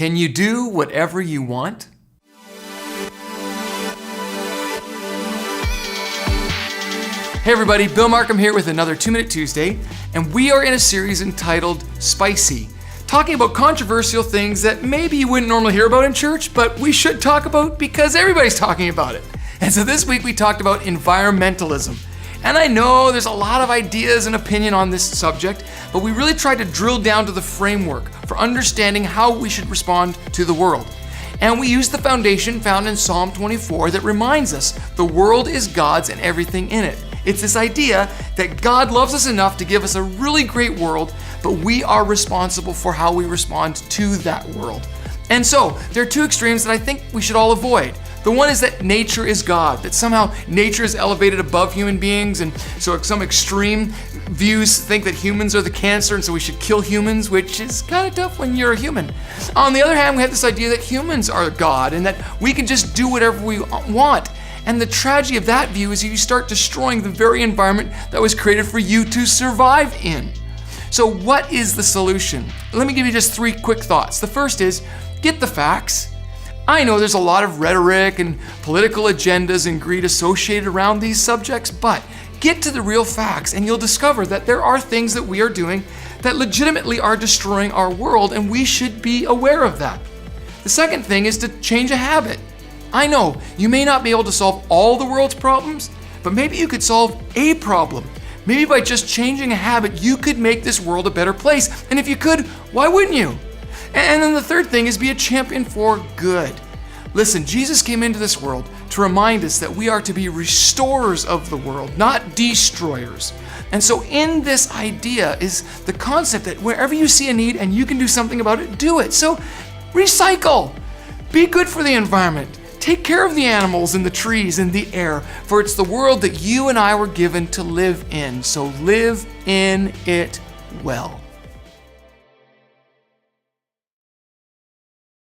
Can you do whatever you want? Hey everybody, Bill Markham here with another 2-Minute Tuesday, and we are in a series entitled Spicy, talking about controversial things that maybe you wouldn't normally hear about in church, but we should talk about because everybody's talking about it. And so this week we talked about environmentalism. And I know there's a lot of ideas and opinion on this subject, but we really tried to drill down to the framework for understanding how we should respond to the world. And we used the foundation found in Psalm 24 that reminds us the world is God's and everything in it. It's this idea that God loves us enough to give us a really great world, but we are responsible for how we respond to that world. And so, there are two extremes that I think we should all avoid. The one is that nature is God, that somehow nature is elevated above human beings, and so some extreme views think that humans are the cancer and so we should kill humans, which is kind of tough when you're a human. On the other hand, we have this idea that humans are God and that we can just do whatever we want. And the tragedy of that view is you start destroying the very environment that was created for you to survive in. So what is the solution? Let me give you just 3 quick thoughts. The first is, get the facts. I know there's a lot of rhetoric and political agendas and greed associated around these subjects, but get to the real facts and you'll discover that there are things that we are doing that legitimately are destroying our world, and we should be aware of that. The second thing is to change a habit. I know you may not be able to solve all the world's problems, but maybe you could solve a problem. Maybe by just changing a habit, you could make this world a better place. And if you could, why wouldn't you? And then the third thing is be a champion for good. Listen, Jesus came into this world to remind us that we are to be restorers of the world, not destroyers. And so in this idea is the concept that wherever you see a need and you can do something about it, do it. So recycle. Be good for the environment. Take care of the animals and the trees and the air, for it's the world that you and I were given to live in. So live in it well.